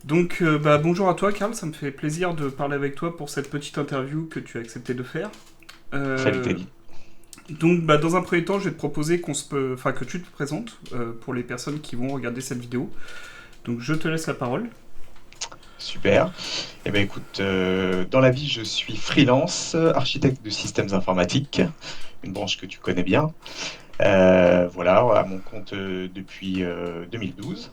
Bonjour à toi, Karl. Ça me fait plaisir de parler avec toi pour cette petite interview que tu as accepté de faire. Salut Euh, Teddy. dans un premier temps, je vais te proposer que tu te présentes pour les personnes qui vont regarder cette vidéo. Donc, je te laisse la parole. Super. Eh ben écoute, dans la vie, je suis freelance, architecte de systèmes informatiques, une branche que tu connais bien. Voilà, à mon compte depuis 2012.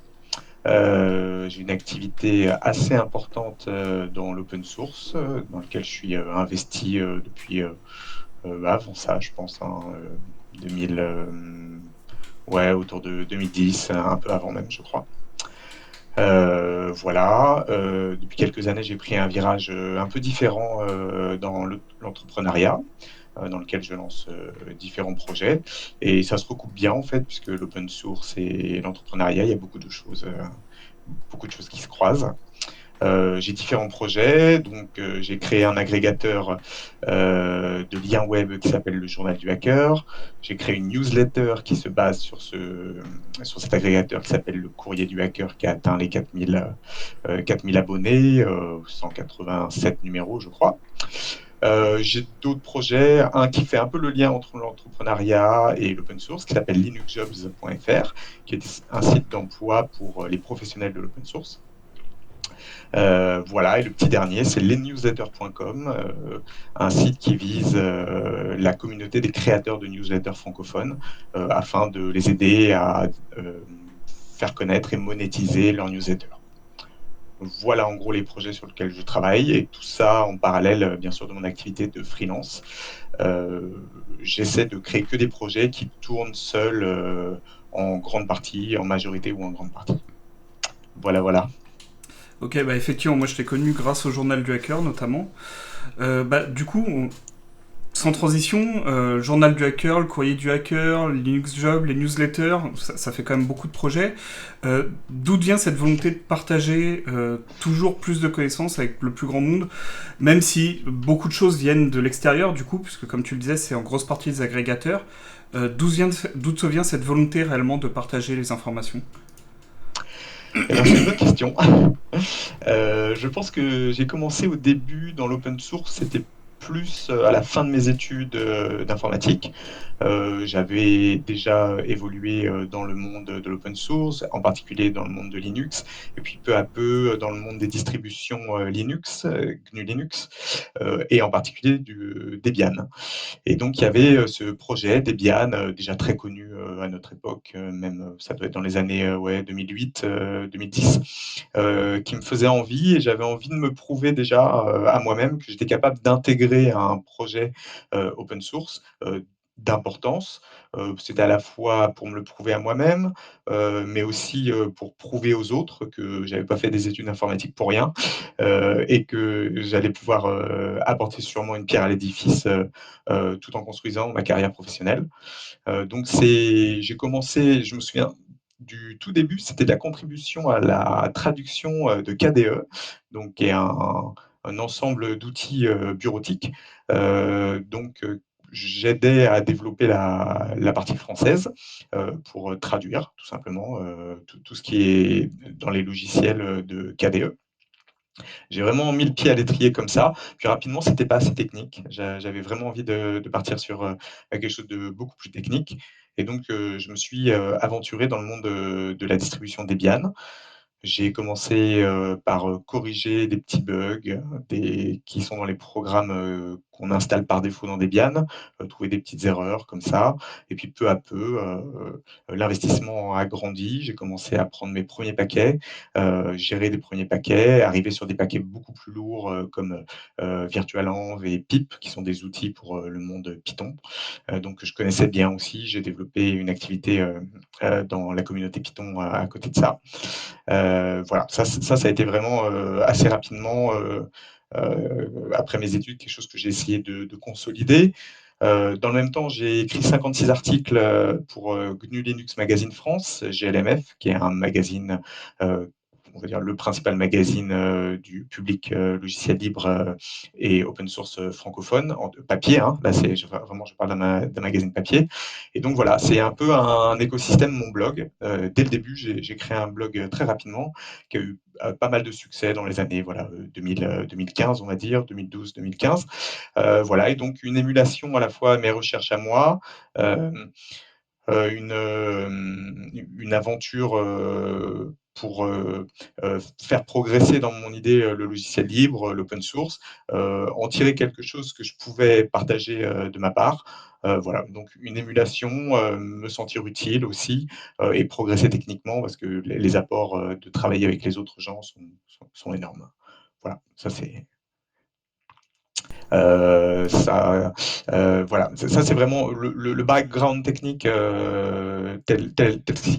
J'ai une activité assez importante dans l'open source, dans lequel je suis investi depuis avant ça, je pense, 2000, ouais, autour de 2010, un peu avant même, je crois. Voilà, depuis quelques années, j'ai pris un virage un peu différent dans l'entrepreneuriat, dans lequel je lance différents projets. Et ça se recoupe bien, en fait, puisque l'open source et l'entrepreneuriat, il y a beaucoup de choses qui se croisent. J'ai différents projets, donc j'ai créé un agrégateur de liens web qui s'appelle le Journal du Hacker. J'ai créé une newsletter qui se base sur cet agrégateur qui s'appelle le Courrier du Hacker, qui a atteint les 4000 abonnés, 187 numéros, je crois. J'ai d'autres projets, un qui fait un peu le lien entre l'entrepreneuriat et l'open source, qui s'appelle linuxjobs.fr, qui est un site d'emploi pour les professionnels de l'open source. Voilà, et le petit dernier, c'est lesnewsletters.com, un site qui vise la communauté des créateurs de newsletters francophones afin de les aider à faire connaître et monétiser leurs newsletters. Voilà en gros les projets sur lesquels je travaille et tout ça en parallèle, bien sûr, de mon activité de freelance. J'essaie de créer que des projets qui tournent seuls en grande partie, en majorité ou en grande partie. Voilà, voilà. Ok, bah effectivement, moi je t'ai connu grâce au journal du hacker notamment. Du coup, sans transition, journal du hacker, le courrier du hacker, Linux Job, les newsletters, ça fait quand même beaucoup de projets. D'où vient cette volonté de partager toujours plus de connaissances avec le plus grand monde, même si beaucoup de choses viennent de l'extérieur, du coup, puisque comme tu le disais, c'est en grosse partie des agrégateurs. D'où te vient cette volonté réellement de partager les informations? Eh ben, c'est une bonne question. Je pense que j'ai commencé au début dans l'open source, c'était plus à la fin de mes études d'informatique. J'avais déjà évolué dans le monde de l'open source, en particulier dans le monde de Linux, et puis peu à peu dans le monde des distributions Linux, GNU Linux, et en particulier du Debian. Et donc, il y avait ce projet Debian, déjà très connu à notre époque, même ça doit être dans les années ouais, 2008, 2010, qui me faisait envie et j'avais envie de me prouver déjà à moi-même que j'étais capable d'intégrer un projet open source d'importance. C'était à la fois pour me le prouver à moi-même, mais aussi pour prouver aux autres que j'avais pas fait des études informatiques pour rien et que j'allais pouvoir apporter sûrement une pierre à l'édifice tout en construisant ma carrière professionnelle. Donc j'ai commencé, je me souviens du tout début, c'était de la contribution à la traduction de KDE, donc qui est un ensemble d'outils bureautiques. Donc j'aidais à développer la partie française pour traduire tout simplement tout ce qui est dans les logiciels de KDE. J'ai vraiment mis le pied à l'étrier comme ça. Puis rapidement, c'était pas assez technique. J'avais vraiment envie de partir sur quelque chose de beaucoup plus technique. Et donc, je me suis aventuré dans le monde de la distribution Debian. J'ai commencé par corriger des petits bugs qui sont dans les programmes qu'on installe par défaut dans Debian, trouver des petites erreurs comme ça. Et puis peu à peu, l'investissement a grandi. J'ai commencé à prendre mes premiers paquets, gérer des premiers paquets, arriver sur des paquets beaucoup plus lourds comme Virtualenv et Pip, qui sont des outils pour le monde Python. Donc je connaissais bien aussi. J'ai développé une activité dans la communauté Python à côté de ça. Voilà, ça a été vraiment assez rapidement après mes études, quelque chose que j'ai essayé de consolider. Dans le même temps, j'ai écrit 56 articles pour GNU Linux Magazine France, GLMF, qui est un magazine on va dire, le principal magazine du public logiciel libre et open source francophone, en papier. Hein. Là, vraiment, je parle d'un magazine papier. Et donc voilà, c'est un peu un écosystème, mon blog. Dès le début, j'ai créé un blog très rapidement, qui a eu pas mal de succès dans les années 2015, on va dire, 2012-2015. Voilà, et donc une émulation à la fois à mes recherches à moi, euh, une aventure pour faire progresser dans mon idée le logiciel libre, l'open source, en tirer quelque chose que je pouvais partager de ma part. Voilà, donc une émulation, me sentir utile aussi et progresser techniquement parce que les apports de travailler avec les autres gens sont énormes. Voilà, ça c'est ça, voilà, ça c'est vraiment le background technique tel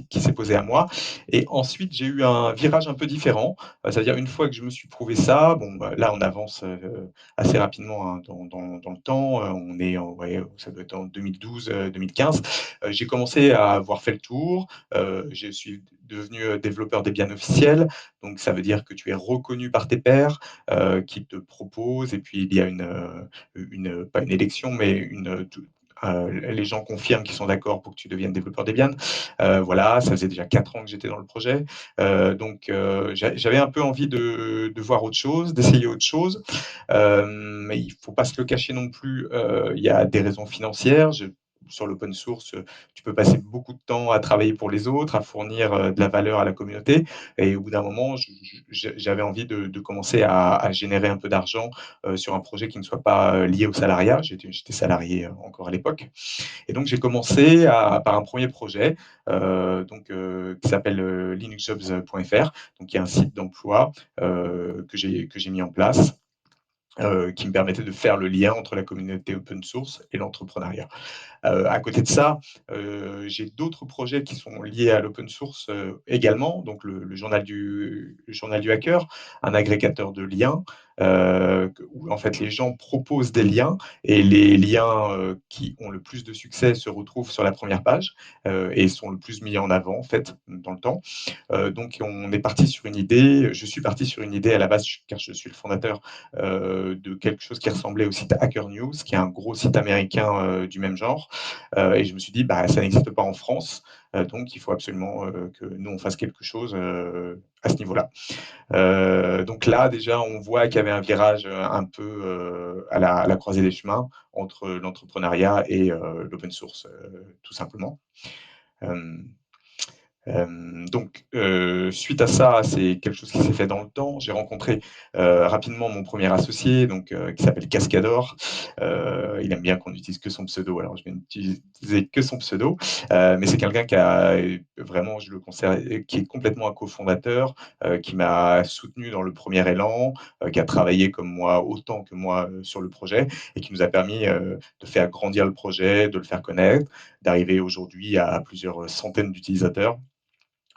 qui s'est posé à moi. Et ensuite, j'ai eu un virage un peu différent. C'est-à-dire une fois que je me suis prouvé ça, bon, bah, là on avance assez rapidement hein, dans le temps. On est, ouais, ça doit être en 2012-2015. J'ai commencé à avoir fait le tour. Je suis devenu développeur Debian officiel. Donc ça veut dire que tu es reconnu par tes pairs qui te proposent. Et puis il y a pas une élection, mais les gens confirment qu'ils sont d'accord pour que tu deviennes développeur Debian. Voilà, ça faisait déjà 4 ans que j'étais dans le projet. Donc, j'avais un peu envie de voir autre chose, d'essayer autre chose. Mais il ne faut pas se le cacher non plus, il y a des raisons financières. Sur l'open source, tu peux passer beaucoup de temps à travailler pour les autres, à fournir de la valeur à la communauté. Et au bout d'un moment, j'avais envie de commencer à générer un peu d'argent sur un projet qui ne soit pas lié au salariat. J'étais salarié encore à l'époque. Et donc, j'ai commencé par un premier projet qui s'appelle linuxjobs.fr. Donc, il y a un site d'emploi que j'ai mis en place. Qui me permettait de faire le lien entre la communauté open source et l'entrepreneuriat. À côté de ça, j'ai d'autres projets qui sont liés à l'open source également, donc le journal du hacker, un agrégateur de liens, où en fait les gens proposent des liens et les liens qui ont le plus de succès se retrouvent sur la première page et sont le plus mis en avant en fait dans le temps. Donc on est parti sur une idée, je suis parti sur une idée à la base, car je suis le fondateur de quelque chose qui ressemblait au site Hacker News, qui est un gros site américain du même genre. Et je me suis dit, bah, ça n'existe pas en France, donc il faut absolument que nous, on fasse quelque chose à ce niveau-là. Donc là, déjà, on voit qu'il y avait un virage un peu à la croisée des chemins entre l'entrepreneuriat et l'open source, tout simplement. Euh, Suite à ça, c'est quelque chose qui s'est fait dans le temps. J'ai rencontré rapidement mon premier associé, qui s'appelle Cascador. Il aime bien qu'on n'utilise que son pseudo, alors je vais n'utiliser que son pseudo. Mais c'est quelqu'un qui a vraiment, je le considère, qui est complètement un cofondateur, qui m'a soutenu dans le premier élan, qui a travaillé comme moi, autant que moi, sur le projet, et qui nous a permis de faire grandir le projet, de le faire connaître, d'arriver aujourd'hui à plusieurs centaines d'utilisateurs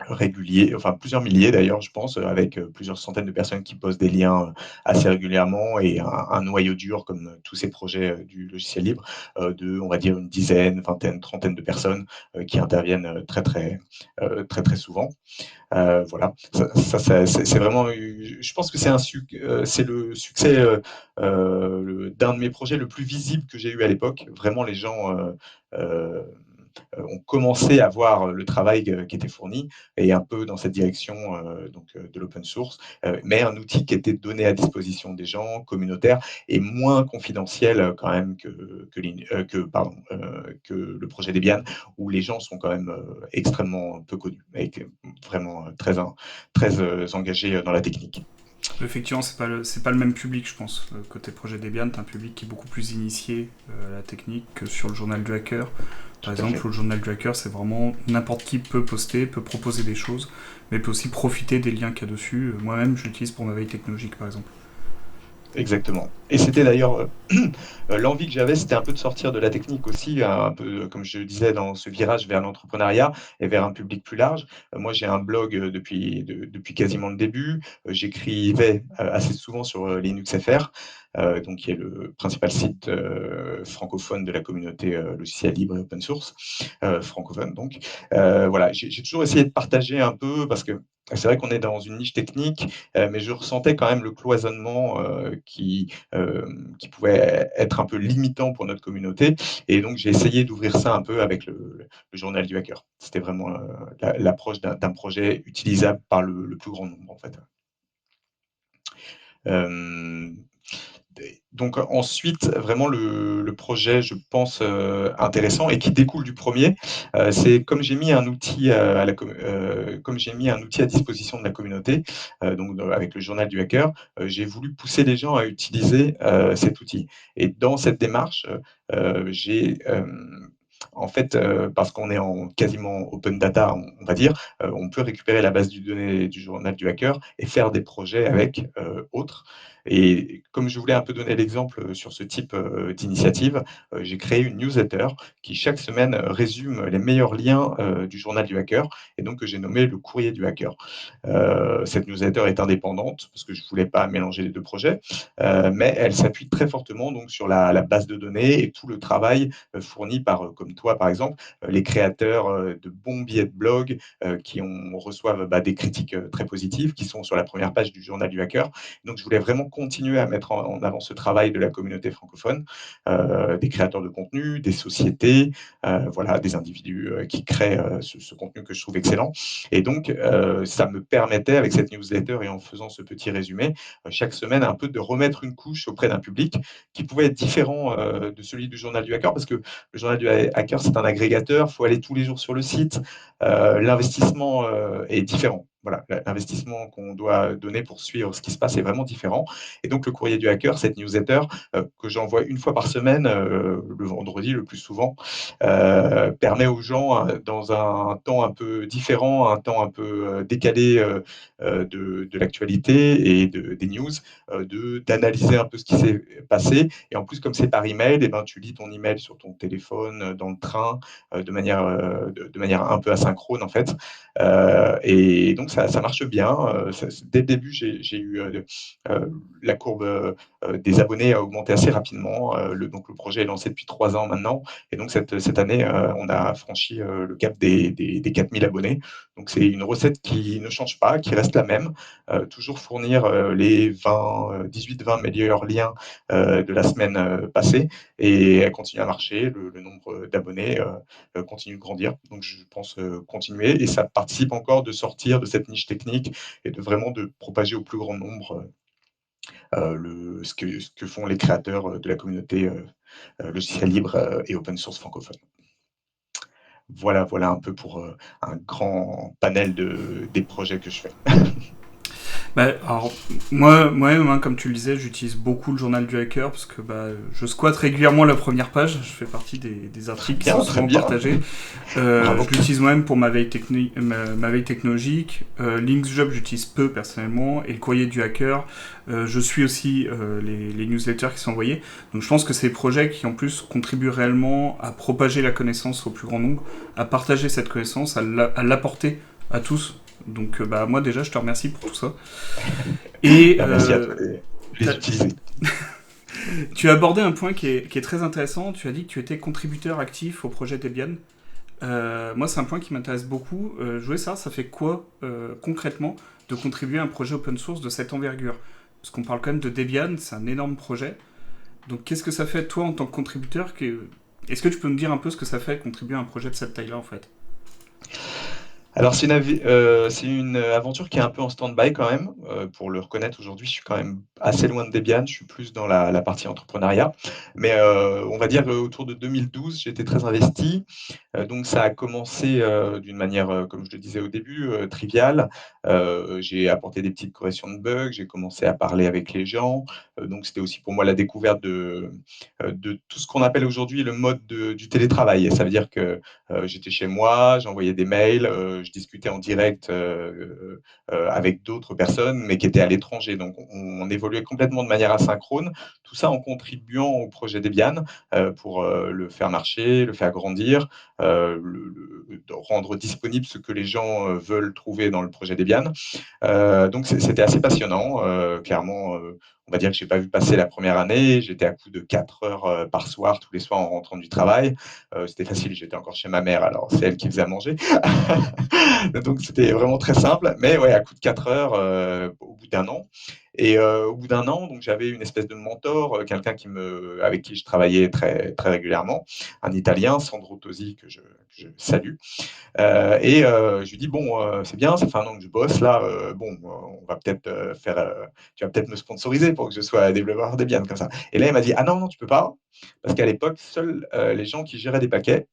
réguliers, enfin plusieurs milliers d'ailleurs, je pense, avec plusieurs centaines de personnes qui postent des liens assez régulièrement et un noyau dur, comme tous ces projets du logiciel libre, de, on va dire, une dizaine, vingtaine, trentaine de personnes qui interviennent très souvent. Voilà, c'est vraiment, je pense que c'est le succès d'un de mes projets le plus visible que j'ai eu à l'époque. Vraiment, les gens euh, ont commencé à voir le travail qui était fourni et un peu dans cette direction de l'open source, mais un outil qui était donné à disposition des gens, communautaire et moins confidentiel quand même que le projet Debian, où les gens sont quand même extrêmement peu connus et vraiment très engagés dans la technique. Effectivement, c'est pas le même public, je pense. Côté projet Debian, t'as un public qui est beaucoup plus initié à la technique que sur le journal du hacker. Par Tout à exemple, fait. le journal du hacker, c'est vraiment n'importe qui peut poster, peut proposer des choses, mais peut aussi profiter des liens qu'il y a dessus. Moi-même, je l'utilise pour ma veille technologique, par exemple. Exactement. Et c'était d'ailleurs l'envie que j'avais, c'était un peu de sortir de la technique aussi, un peu comme je disais dans ce virage vers l'entrepreneuriat et vers un public plus large. Moi, j'ai un blog depuis quasiment le début. J'écrivais assez souvent sur LinuxFR, donc qui est le principal site francophone de la communauté logicielle libre et open source francophone. Donc voilà, j'ai toujours essayé de partager un peu parce que C'est vrai qu'on est dans une niche technique, mais je ressentais quand même le cloisonnement, qui pouvait être un peu limitant pour notre communauté et donc j'ai essayé d'ouvrir ça un peu avec le journal du hacker. C'était vraiment, l'approche d'un projet utilisable par le plus grand nombre, en fait. Hem donc ensuite, vraiment le projet, je pense, intéressant et qui découle du premier, c'est comme j'ai mis un outil, comme j'ai mis un outil à disposition de la communauté, donc avec le journal du hacker, j'ai voulu pousser les gens à utiliser, cet outil et dans cette démarche, j'ai, en fait, parce qu'on est en quasiment open data, on va dire, on peut récupérer la base de données du journal du hacker et faire des projets avec, autres et comme je voulais un peu donner l'exemple, sur ce type, d'initiative, j'ai créé une newsletter qui chaque semaine, résume les meilleurs liens, du journal du hacker et donc que j'ai nommé le courrier du hacker. Cette newsletter est indépendante parce que je ne voulais pas mélanger les 2 projets, mais elle s'appuie très fortement donc sur la base de données et tout le travail, fourni par, comme toi par exemple, les créateurs, de bons billets de blog, qui reçoivent, bah, des critiques, très positives, qui sont sur la première page du journal du hacker. Donc je voulais vraiment continuer à mettre en avant ce travail de la communauté francophone, des créateurs de contenu, des sociétés, voilà, des individus, qui créent, ce contenu que je trouve excellent et donc ça me permettait avec cette newsletter et en faisant ce petit résumé, chaque semaine un peu de remettre une couche auprès d'un public qui pouvait être différent, de celui du journal du hacker parce que le journal du hacker, c'est un agrégateur, il faut aller tous les jours sur le site, l'investissement, est différent. Voilà, l'investissement qu'on doit donner pour suivre ce qui se passe est vraiment différent et donc le courrier du hacker, cette newsletter, que j'envoie une fois par semaine, le vendredi le plus souvent, permet aux gens, dans un temps un peu différent, un temps un peu, décalé, de l'actualité et des news, d'analyser un peu ce qui s'est passé et en plus comme c'est par email et ben, tu lis ton email sur ton téléphone, dans le train, de manière un peu asynchrone en fait, et donc ça marche bien, dès le début j'ai eu, la courbe, des abonnés a augmenté assez rapidement, donc le projet est lancé depuis 3 ans maintenant et donc cette année, on a franchi, le cap des 4 000 abonnés. Donc c'est une recette qui ne change pas, qui reste la même, toujours fournir, les 18-20 meilleurs liens, de la semaine, passée et elle continue à marcher. Le nombre d'abonnés, continue de grandir. Donc je pense, continuer et ça participe encore de sortir de cette niche technique et de vraiment de propager au plus grand nombre, ce que font les créateurs, de la communauté, logiciel libre, et open source francophone. Voilà, voilà un peu pour, un grand panel des projets que je fais. Bah, alors, moi-même, hein, comme tu le disais, j'utilise beaucoup le journal du hacker parce que bah, je squatte régulièrement la première page. Je fais partie des articles qui sont Très souvent bien. partagés. Bravo. Je l'utilise moi-même pour ma veille technologique. Linksjob, j'utilise peu personnellement. Et le courrier du hacker, je suis aussi les newsletters qui sont envoyés. Donc je pense que c'est des projets qui en plus contribuent réellement à propager la connaissance au plus grand nombre, à partager cette connaissance, à l'apporter à tous. Donc bah moi déjà je te remercie pour tout ça. Et Bah, merci à toi de les utiliser. tu as abordé un point qui est très intéressant. Tu as dit que tu étais contributeur actif au projet Debian. Moi, c'est un point qui m'intéresse beaucoup. Je voulais savoir, ça fait quoi concrètement de contribuer à un projet open source de cette envergure? Parce qu'on parle quand même de Debian, c'est un énorme projet. Donc, qu'est-ce que ça fait toi en tant que contributeur? Est-ce que tu peux me dire un peu ce que ça fait de contribuer à un projet de cette taille-là en fait? Alors c'est une aventure qui est un peu en stand-by quand même, pour le reconnaître aujourd'hui, je suis quand même assez loin de Debian, je suis plus dans la partie entrepreneuriat. Mais, on va dire, autour de 2012, j'étais très investi. Donc ça a commencé, d'une manière, comme je le disais au début, triviale. J'ai apporté des petites corrections de bugs, j'ai commencé à parler avec les gens. Donc c'était aussi pour moi la découverte de tout ce qu'on appelle aujourd'hui le mode du télétravail et ça veut dire que, j'étais chez moi, j'envoyais des mails, je discutais en direct, avec d'autres personnes, mais qui étaient à l'étranger. Donc on évoluait complètement de manière asynchrone, tout ça en contribuant au projet Debian, pour, le faire marcher, le faire grandir, de rendre disponible ce que les gens, veulent trouver dans le projet Debian. Donc c'était assez passionnant, clairement, on va dire que j'ai pas vu passer la première année. J'étais à coup de 4 heures par soir, tous les soirs en rentrant du travail. C'était facile, j'étais encore chez ma mère, alors c'est elle qui faisait à manger. Donc c'était vraiment très simple. Mais ouais, à coup de 4 heures au bout d'un an. Et au bout d'un an, donc j'avais une espèce de mentor, quelqu'un avec qui je travaillais très, très régulièrement, un Italien, Sandro Tosi, que je salue. Je lui dis: «Bon, c'est bien, ça fait un an que je bosse là, bon, on va peut-être, tu vas peut-être me sponsoriser pour que je sois développeur Debian comme ça». Et là, il m'a dit: «Ah non, non, tu peux pas, parce qu'à l'époque, seuls, les gens qui géraient des paquets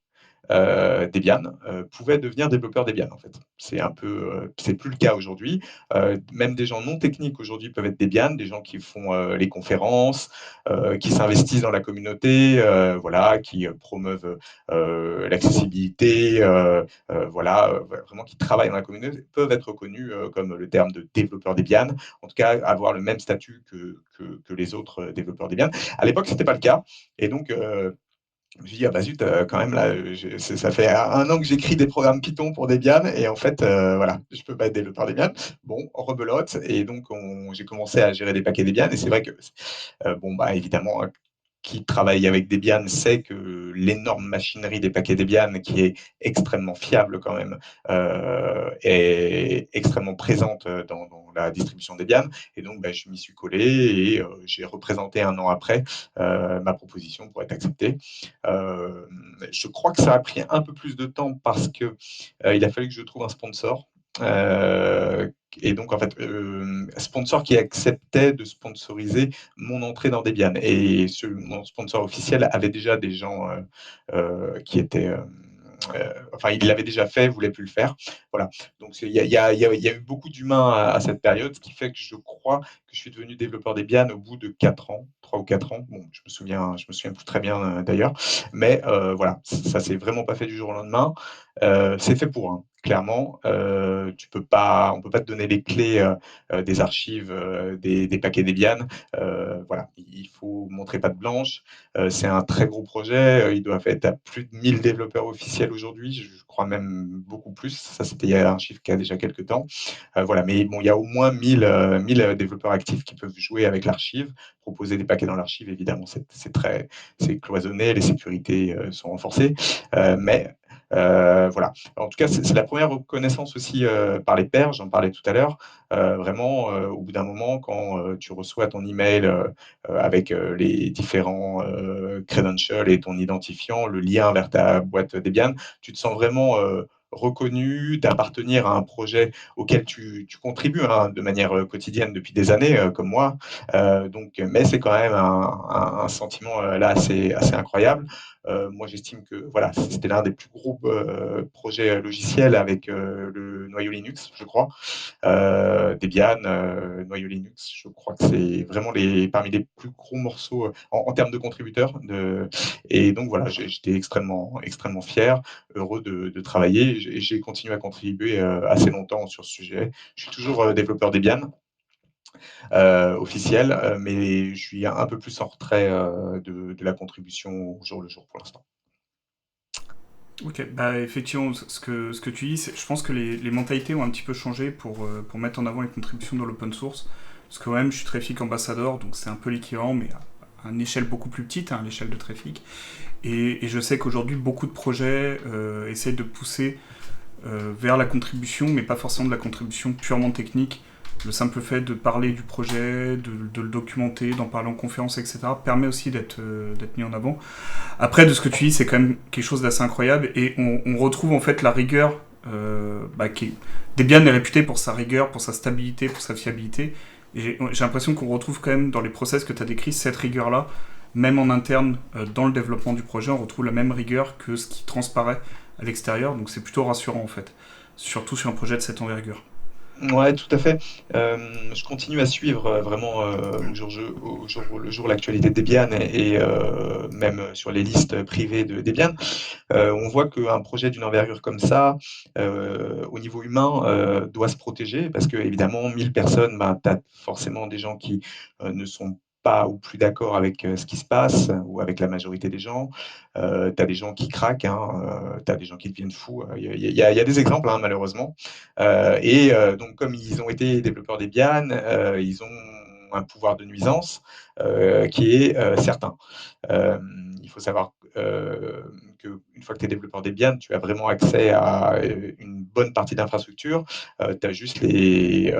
Debian, pouvaient devenir développeurs Debian, en fait. C'est plus le cas aujourd'hui. Même des gens non techniques aujourd'hui peuvent être Debian, des gens qui font les conférences, qui s'investissent dans la communauté, voilà, qui promeuvent l'accessibilité, voilà, vraiment qui travaillent dans la communauté, peuvent être reconnus comme le terme de développeur Debian, en tout cas avoir le même statut que les autres développeurs Debian. À l'époque, c'était pas le cas, et donc je me suis dit: «Ah bah zut, quand même là, ça fait un an que j'écris des programmes Python pour Debian, et en fait, voilà, je peux pas être développeur Debian». Bon, rebelote, et donc j'ai commencé à gérer des paquets Debian, et c'est vrai que, bon, bah, évidemment, qui travaille avec Debian sait que l'énorme machinerie des paquets Debian, qui est extrêmement fiable quand même, est extrêmement présente dans la distribution Debian. Et donc, bah, je m'y suis collé, et j'ai représenté un an après ma proposition pour être accepté. Euh, je crois que ça a pris un peu plus de temps parce que il a fallu que je trouve un sponsor. Euh, et donc, en fait, sponsor qui acceptait de sponsoriser mon entrée dans Debian. Et mon sponsor officiel avait déjà des gens qui étaient. Enfin, il l'avait déjà fait, voulait plus le faire. Voilà. Donc, il y a eu beaucoup d'humains à cette période, ce qui fait que je crois que je suis devenu développeur Debian au bout de 4 ans, 3 ou 4 ans. Bon, je me souviens plus très bien d'ailleurs. Mais voilà, ça s'est vraiment pas fait du jour au lendemain. C'est fait pour, hein, clairement. On peut pas te donner les clés des archives, des paquets Debian. Voilà, il faut montrer patte blanche. C'est un très gros projet. Il doit être à plus de 1000 développeurs officiels aujourd'hui. Je crois même beaucoup plus. Ça, c'était il y a un chiffre qui a déjà quelques temps. Voilà, mais bon, il y a au moins 1000 développeurs actifs qui peuvent jouer avec l'archive, proposer des paquets dans l'archive. Évidemment, c'est cloisonné, les sécurités sont renforcées, mais voilà. En tout cas, c'est la première reconnaissance aussi par les pairs, j'en parlais tout à l'heure. Vraiment, au bout d'un moment, quand tu reçois ton email avec les différents credentials et ton identifiant, le lien vers ta boîte Debian, tu te sens vraiment reconnu, d'appartenir à un projet auquel tu contribues hein, de manière quotidienne depuis des années, comme moi. Mais c'est quand même un sentiment là assez incroyable. Moi, j'estime que voilà, c'était l'un des plus gros projets logiciels avec le noyau Linux, je crois. Debian, noyau Linux, je crois que c'est vraiment parmi les plus gros morceaux en termes de contributeurs. Et donc voilà, j'étais extrêmement, extrêmement fier, heureux de travailler. J'ai continué à contribuer assez longtemps sur ce sujet. Je suis toujours développeur Debian officiel, mais je suis un peu plus en retrait de la contribution au jour le jour pour l'instant. Ok, bah effectivement, ce que tu dis, je pense que les mentalités ont un petit peu changé pour mettre en avant les contributions dans l'open source. Parce que quand même, je suis Trafic ambassadeur, donc c'est un peu l'équivalent, mais à une échelle beaucoup plus petite, hein, à l'échelle de Trafic. Et je sais qu'aujourd'hui, beaucoup de projets essayent de pousser vers la contribution, mais pas forcément de la contribution purement technique. Le simple fait de parler du projet, de le documenter, d'en parler en conférence, etc., permet aussi d'être mis en avant. Après, de ce que tu dis, c'est quand même quelque chose d'assez incroyable, et on retrouve en fait la rigueur Debian est réputé pour sa rigueur, pour sa stabilité, pour sa fiabilité. Et j'ai l'impression qu'on retrouve quand même dans les process que tu as décrits cette rigueur-là, même en interne, dans le développement du projet, on retrouve la même rigueur que ce qui transparaît à l'extérieur, donc c'est plutôt rassurant en fait, surtout sur un projet de cette envergure. Ouais, tout à fait. Je continue à suivre vraiment au jour le jour l'actualité de Debian, et même sur les listes privées de Debian. On voit qu'un projet d'une envergure comme ça, au niveau humain, doit se protéger parce que évidemment 1000 personnes, ben, tu as forcément des gens qui ne sont pas ou plus d'accord avec ce qui se passe ou avec la majorité des gens. Tu as des gens qui craquent, hein, tu as des gens qui deviennent fous. Il y a des exemples, hein, malheureusement. Donc, comme ils ont été développeurs Debian, ils ont un pouvoir de nuisance qui est certain. Il faut savoir qu'une fois que tu es développeur Debian, tu as vraiment accès à une bonne partie d'infrastructure. Tu as juste les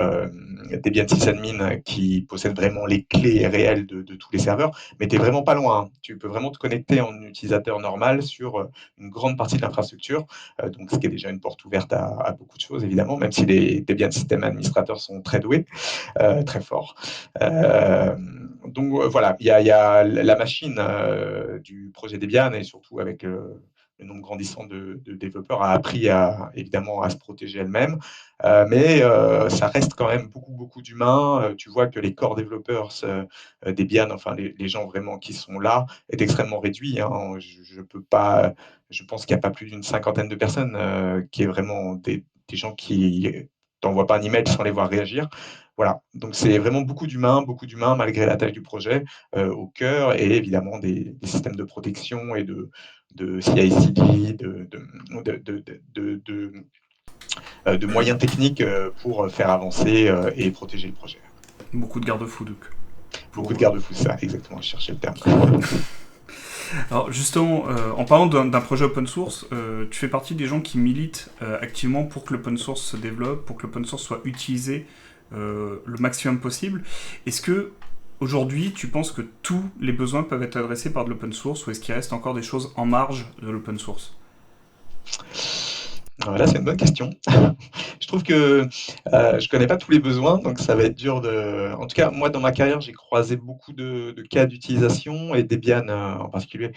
Debian sysadmin qui possèdent vraiment les clés réelles de tous les serveurs, mais tu n'es vraiment pas loin, hein. Tu peux vraiment te connecter en utilisateur normal sur une grande partie de l'infrastructure, donc ce qui est déjà une porte ouverte à beaucoup de choses, évidemment, même si les Debian système administrateurs sont très doués. Très fort. Donc voilà, il y a la machine du projet Debian et surtout avec le nombre grandissant de développeurs a appris évidemment à se protéger elle-même, mais ça reste quand même beaucoup d'humains. Tu vois que les core développeurs Debian, enfin les gens vraiment qui sont là, est extrêmement réduit, hein. Je peux pas, je pense qu'il n'y a pas plus d'une cinquantaine de personnes qui est vraiment des gens qui t'envoient pas un email sans les voir réagir. Voilà, donc c'est vraiment beaucoup d'humains malgré la taille du projet au cœur et évidemment des systèmes de protection et de CI/CD, de moyens techniques pour faire avancer et protéger le projet. Beaucoup de garde-fous, donc. Beaucoup de Pour, garde-fous, ça, exactement, je cherchais le terme. Alors justement, en parlant d'un projet open source, tu fais partie des gens qui militent activement pour que l'open source se développe, pour que l'open source soit utilisé le maximum possible. Est-ce que aujourd'hui, tu penses que tous les besoins peuvent être adressés par de l'open source ou est-ce qu'il reste encore des choses en marge de l'open source? Là, c'est une bonne question. Je trouve que je connais pas tous les besoins, donc ça va être dur de. En tout cas, moi, dans ma carrière, j'ai croisé beaucoup de cas d'utilisation et Debian en particulier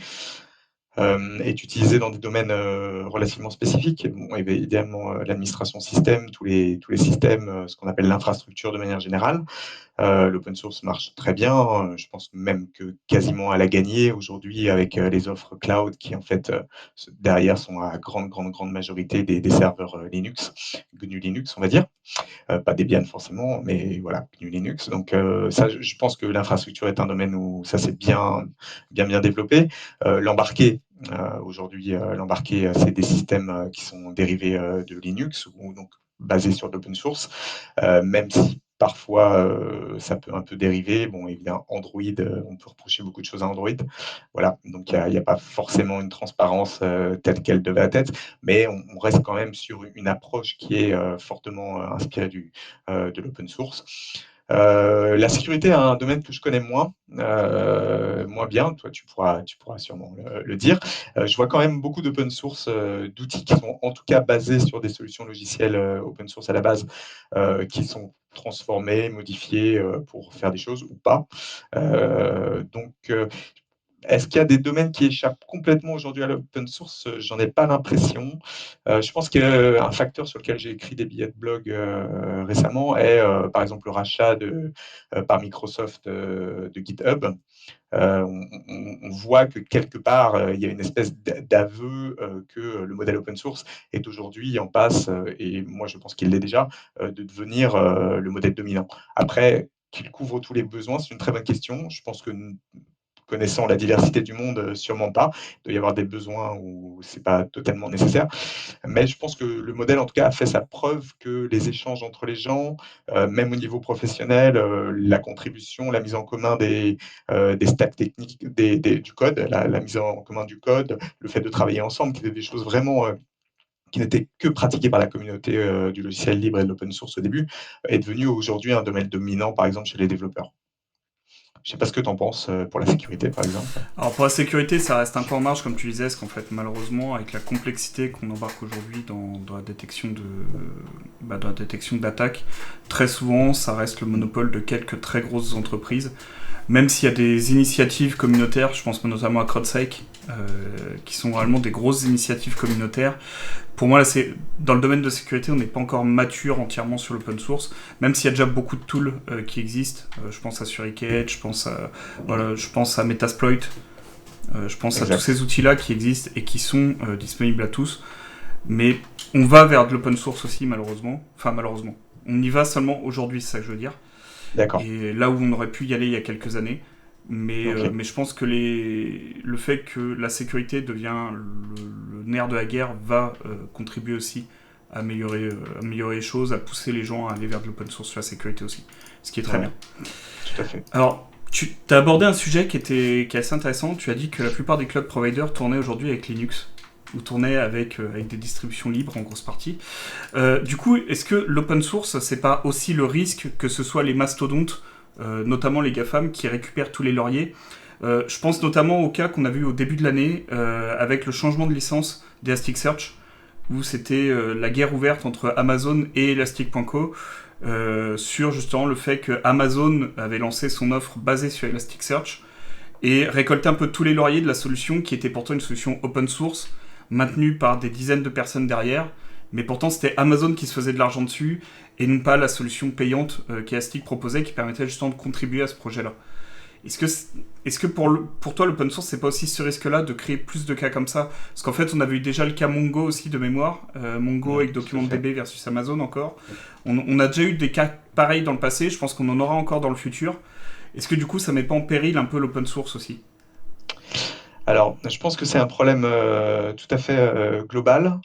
est utilisé dans des domaines relativement spécifiques. Bon, évidemment, l'administration système, tous les systèmes, ce qu'on appelle l'infrastructure de manière générale. L'open source marche très bien. Je pense même que quasiment à la gagner aujourd'hui avec les offres cloud qui en fait derrière sont à grande majorité des serveurs Linux, GNU Linux on va dire. Pas Debian forcément, mais voilà, GNU Linux. Donc ça, je pense que l'infrastructure est un domaine où ça s'est bien développé. L'embarqué, aujourd'hui, l'embarqué, c'est des systèmes qui sont dérivés de Linux ou donc basés sur l'open source, même si parfois ça peut un peu dériver. Bon, évidemment, Android, on peut reprocher beaucoup de choses à Android. Voilà, donc il y a pas forcément une transparence telle qu'elle devait être, mais on reste quand même sur une approche qui est fortement inspirée de l'open source. La sécurité est un domaine que je connais moins bien, toi tu pourras sûrement le dire. Je vois quand même beaucoup d'open source, d'outils qui sont en tout cas basés sur des solutions logicielles open source à la base, qui sont transformés, modifiés pour faire des choses ou pas. Donc, est-ce qu'il y a des domaines qui échappent complètement aujourd'hui à l'open source? J'en ai pas l'impression. Je pense qu'un facteur sur lequel j'ai écrit des billets de blog récemment est, par exemple, le rachat par Microsoft de GitHub. On voit que quelque part, il y a une espèce d'aveu que le modèle open source est aujourd'hui en passe, et moi je pense qu'il l'est déjà, de devenir le modèle dominant. Après, qu'il couvre tous les besoins, c'est une très bonne question. Je pense que connaissant la diversité du monde, sûrement pas. Il doit y avoir des besoins où c'est pas totalement nécessaire. Mais je pense que le modèle, en tout cas, a fait sa preuve que les échanges entre les gens, même au niveau professionnel, la contribution, la mise en commun des stacks techniques, du code, la mise en commun du code, le fait de travailler ensemble, qui étaient des choses vraiment qui n'étaient que pratiquées par la communauté du logiciel libre et de l'open source au début, est devenu aujourd'hui un domaine dominant, par exemple, chez les développeurs. Je ne sais pas ce que tu en penses pour la sécurité, par exemple. Alors pour la sécurité, ça reste un peu en marge, comme tu disais, parce qu'en fait, malheureusement, avec la complexité qu'on embarque aujourd'hui dans la détection dans la détection d'attaques, très souvent, ça reste le monopole de quelques très grosses entreprises. Même s'il y a des initiatives communautaires, je pense notamment à CrowdStrike, qui sont vraiment des grosses initiatives communautaires. Pour moi, là, dans le domaine de sécurité, on n'est pas encore mature entièrement sur l'open source, même s'il y a déjà beaucoup de tools qui existent. Je pense à Suricate, je pense à Metasploit, je pense à tous ces outils-là qui existent et qui sont disponibles à tous. Mais on va vers de l'open source aussi, malheureusement. Enfin, malheureusement. On y va seulement aujourd'hui, c'est ça que je veux dire. D'accord. Et là où on aurait pu y aller il y a quelques années. Mais je pense que le fait que la sécurité devient le nerf de la guerre va contribuer aussi améliorer les choses, à pousser les gens à aller vers de l'open source sur la sécurité aussi, ce qui est très Ouais, bien. tout à fait. Alors, tu as abordé un sujet qui est assez intéressant. Tu as dit que la plupart des cloud providers tournaient aujourd'hui avec Linux ou tournaient avec des distributions libres en grosse partie. Du coup, est-ce que l'open source, c'est pas aussi le risque que ce soit les mastodontes, notamment les GAFAM, qui récupèrent tous les lauriers? Je pense notamment au cas qu'on a vu au début de l'année avec le changement de licence d'Elasticsearch, où c'était la guerre ouverte entre Amazon et Elastic.co sur justement le fait que Amazon avait lancé son offre basée sur Elasticsearch et récoltait un peu tous les lauriers de la solution qui était pourtant une solution open source maintenue par des dizaines de personnes derrière, mais pourtant c'était Amazon qui se faisait de l'argent dessus et non pas la solution payante qu'Elastic proposait qui permettait justement de contribuer à ce projet-là. Est-ce que, est-ce que pour toi, l'open source, c'est pas aussi ce risque-là de créer plus de cas comme ça? Parce qu'en fait, on avait eu déjà le cas Mongo aussi de mémoire, Mongo avec Tout à fait. DocumentDB versus Amazon encore. On a déjà eu des cas pareils dans le passé, je pense qu'on en aura encore dans le futur. Est-ce que du coup, ça met pas en péril un peu l'open source aussi? Alors, je pense que c'est un problème tout à fait global.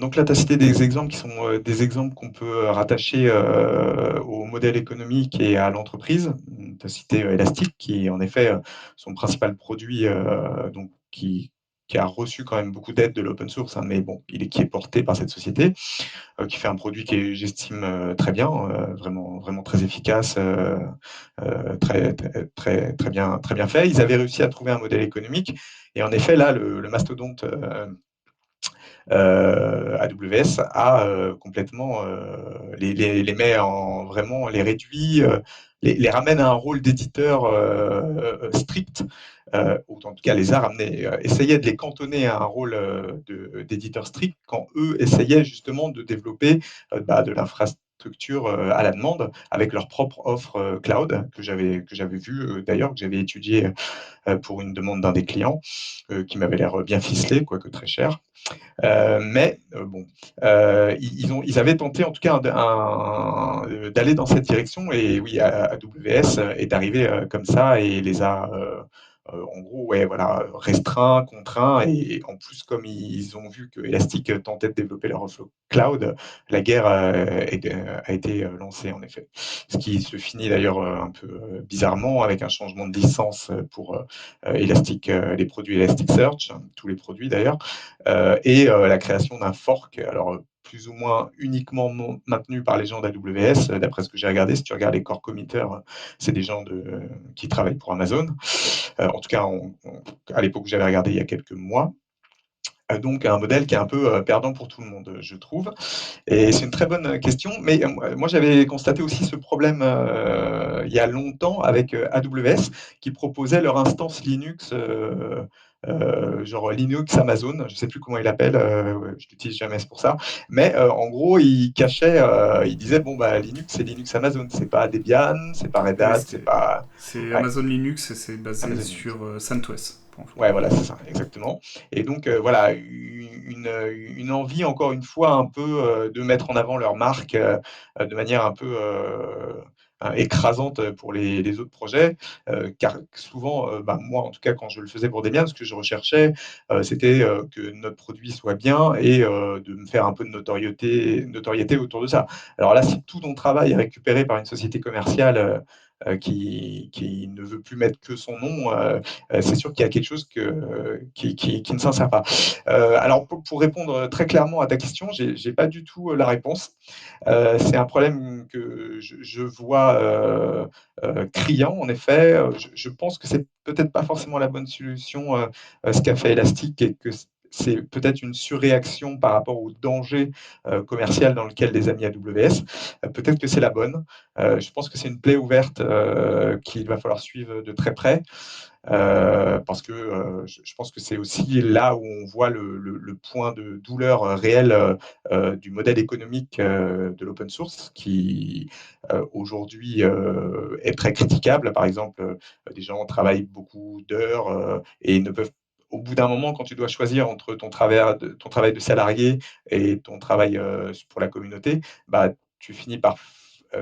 Donc là, tu as cité des exemples qui sont des exemples qu'on peut rattacher au modèle économique et à l'entreprise. Tu as cité Elastic, qui est en effet son principal produit, donc qui a reçu quand même beaucoup d'aide de l'open source, hein, mais bon, qui est porté par cette société, qui fait un produit qui est, j'estime, très bien, vraiment, vraiment très efficace, très bien fait. Ils avaient réussi à trouver un modèle économique, et en effet, là, le mastodonte AWS a complètement les met en vraiment les réduit, les ramène à un rôle d'éditeur strict, ou en tout cas les a ramenés, essayait de les cantonner à un rôle d'éditeur strict quand eux essayaient justement de développer de l'infrastructure à la demande avec leur propre offre cloud que j'avais vu d'ailleurs, que j'avais étudié pour une demande d'un des clients qui m'avait l'air bien ficelé, quoique très cher. Mais bon, ils avaient tenté en tout cas d'aller dans cette direction, et oui, AWS est arrivé comme ça et les a en gros, ouais, voilà, restreints, contraints, et en plus, comme ils ont vu que Elastic tentait de développer leur offre cloud, la guerre a été lancée en effet. Ce qui se finit d'ailleurs un peu bizarrement avec un changement de licence pour Elastic, les produits Elasticsearch, tous les produits d'ailleurs, et la création d'un fork. Alors, plus ou moins uniquement maintenu par les gens d'AWS, d'après ce que j'ai regardé. Si tu regardes les core committers, c'est des gens qui travaillent pour Amazon. En tout cas, à l'époque où j'avais regardé il y a quelques mois. Donc un modèle qui est un peu perdant pour tout le monde, je trouve. Et c'est une très bonne question, mais moi j'avais constaté aussi ce problème il y a longtemps avec AWS, qui proposait leur instance Linux, genre Linux Amazon, je ne sais plus comment il l'appelle, je l'utilise jamais c'est pour ça, mais en gros il cachait, il disait bon bah Linux c'est Linux Amazon, c'est pas Debian, c'est pas Red Oui, Hat, c'est pas c'est ouais, Amazon Linux et c'est basé Amazon Linux. sur CentOS. Ouais, voilà, c'est ça, exactement. Et donc, voilà, une envie, encore une fois, un peu de mettre en avant leur marque de manière un peu écrasante pour les autres projets. Car souvent, moi, en tout cas, quand je le faisais pour Debian, ce que je recherchais, c'était que notre produit soit bien et de me faire un peu de notoriété autour de ça. Alors là, si tout ton travail est récupéré par une société commerciale qui ne veut plus mettre que son nom, c'est sûr qu'il y a quelque chose qui ne s'en sert pas. Alors, pour répondre très clairement à ta question, j'ai pas du tout la réponse. C'est un problème que je vois criant, en effet. Je pense que c'est peut-être pas forcément la bonne solution, ce qu'a fait Elastic, et que c'est peut-être une surréaction par rapport au danger commercial dans lequel les amis AWS. Peut-être que c'est la bonne. Je pense que c'est une plaie ouverte qu'il va falloir suivre de très près. Parce que je pense que c'est aussi là où on voit le point de douleur réel du modèle économique de l'open source, qui aujourd'hui est très critiquable. Par exemple, des gens travaillent beaucoup d'heures et ne peuvent, au bout d'un moment, quand tu dois choisir entre ton travail de salarié et ton travail pour la communauté, bah, tu finis par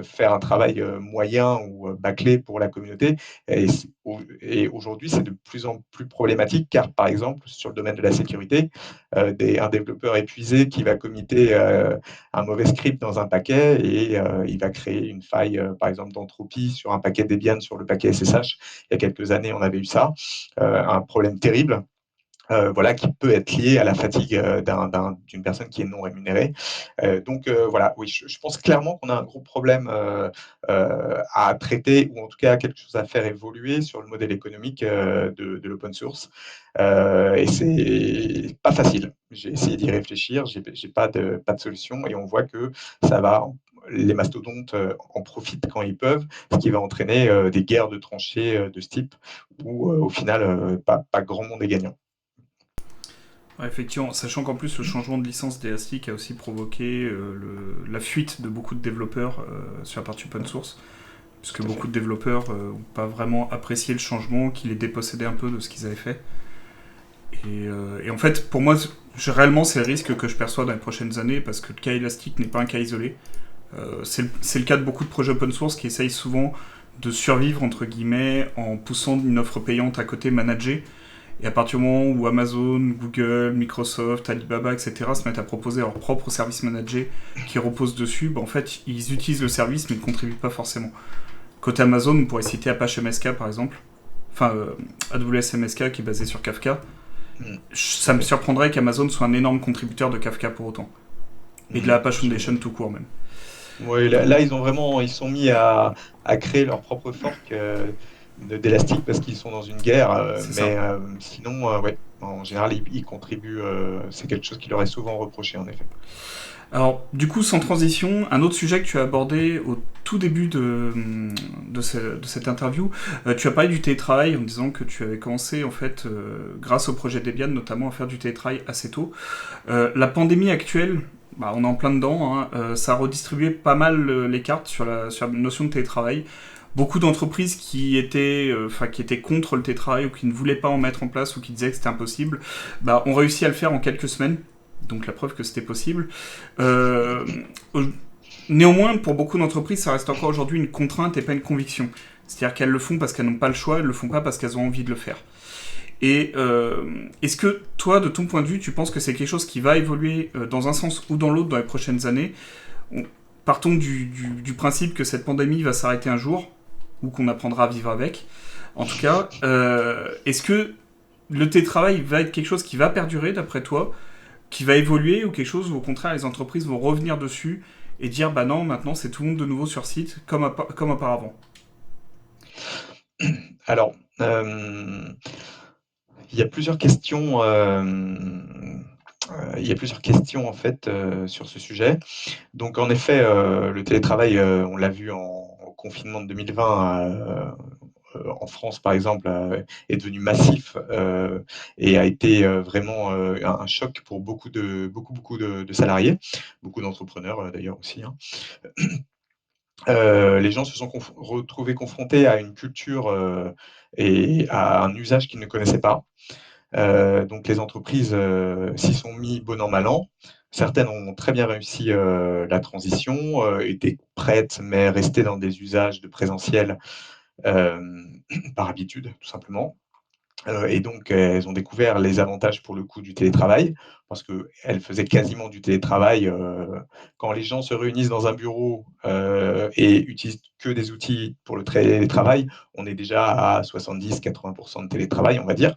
faire un travail moyen ou bâclé pour la communauté. Et aujourd'hui, c'est de plus en plus problématique car, par exemple, sur le domaine de la sécurité, un développeur épuisé qui va committer un mauvais script dans un paquet et il va créer une faille, par exemple, d'entropie sur un paquet Debian sur le paquet SSH. Il y a quelques années, on avait eu ça, un problème terrible. Voilà, qui peut être lié à la fatigue d'une personne qui est non rémunérée. Voilà, oui, je pense clairement qu'on a un gros problème à traiter ou en tout cas quelque chose à faire évoluer sur le modèle économique de l'open source. Et c'est pas facile. J'ai essayé d'y réfléchir, j'ai pas de solution et on voit que ça va. Les mastodontes en profitent quand ils peuvent, ce qui va entraîner des guerres de tranchées de ce type où au final pas grand monde est gagnant. Ouais, effectivement, sachant qu'en plus le changement de licence d'Elastic a aussi provoqué la fuite de beaucoup de développeurs sur la partie open source, puisque Tout à fait. beaucoup de développeurs n'ont pas vraiment apprécié le changement, qui les dépossédait un peu de ce qu'ils avaient fait. Et en fait, pour moi, réellement, c'est le risque que je perçois dans les prochaines années, parce que le cas Elastic n'est pas un cas isolé. C'est le cas de beaucoup de projets open source qui essayent souvent de survivre, entre guillemets, en poussant une offre payante à côté managée. Et à partir du moment où Amazon, Google, Microsoft, Alibaba, etc. se mettent à proposer leur propre service managé qui repose dessus, bah en fait, ils utilisent le service mais ils ne contribuent pas forcément. Côté Amazon, on pourrait citer Apache MSK par exemple, enfin AWS MSK qui est basé sur Kafka. Ça me surprendrait qu'Amazon soit un énorme contributeur de Kafka pour autant. Et de la Apache Foundation tout court même. Oui, Donc, là, ils sont mis à créer leur propre fork d'Elastic parce qu'ils sont dans une guerre. c'est Mais ça. sinon, ouais, en général, ils contribuent. C'est quelque chose qui leur est souvent reproché, en effet. Alors, du coup, sans transition, un autre sujet que tu as abordé au tout début de cette interview, tu as parlé du télétravail en disant que tu avais commencé, en fait, grâce au projet Debian, notamment à faire du télétravail assez tôt. La pandémie actuelle, bah, on est en plein dedans, hein, ça a redistribué pas mal les cartes sur la notion de télétravail. Beaucoup d'entreprises qui étaient contre le télétravail ou qui ne voulaient pas en mettre en place ou qui disaient que c'était impossible, bah, ont réussi à le faire en quelques semaines. Donc la preuve que c'était possible. Euh, Néanmoins, pour beaucoup d'entreprises, ça reste encore aujourd'hui une contrainte et pas une conviction. C'est-à-dire qu'elles le font parce qu'elles n'ont pas le choix, elles le font pas parce qu'elles ont envie de le faire. Et est-ce que toi, de ton point de vue, tu penses que c'est quelque chose qui va évoluer dans un sens ou dans l'autre dans les prochaines années? Partons du principe que cette pandémie va s'arrêter un jour, ou qu'on apprendra à vivre avec. En tout cas, est-ce que le télétravail va être quelque chose qui va perdurer d'après toi, qui va évoluer, ou quelque chose où au contraire les entreprises vont revenir dessus et dire bah non, maintenant c'est tout le monde de nouveau sur site, comme auparavant? Alors, euh, il y a plusieurs questions. Il y a plusieurs questions en fait sur ce sujet. Donc en effet, le télétravail, on l'a vu en confinement de 2020 en France, par exemple, est devenu massif et a été vraiment un choc pour beaucoup de salariés, beaucoup d'entrepreneurs d'ailleurs aussi, hein. Les gens se sont retrouvés confrontés à une culture et à un usage qu'ils ne connaissaient pas. Donc les entreprises s'y sont mis bon an mal an. Certaines ont très bien réussi la transition, étaient prêtes, mais restaient dans des usages de présentiel euh, par habitude, tout simplement. Et donc, elles ont découvert les avantages pour le coup du télétravail, parce qu'elles faisaient quasiment du télétravail. Quand les gens se réunissent dans un bureau et utilisent que des outils pour le télétravail, on est déjà à 70-80% de télétravail, on va dire,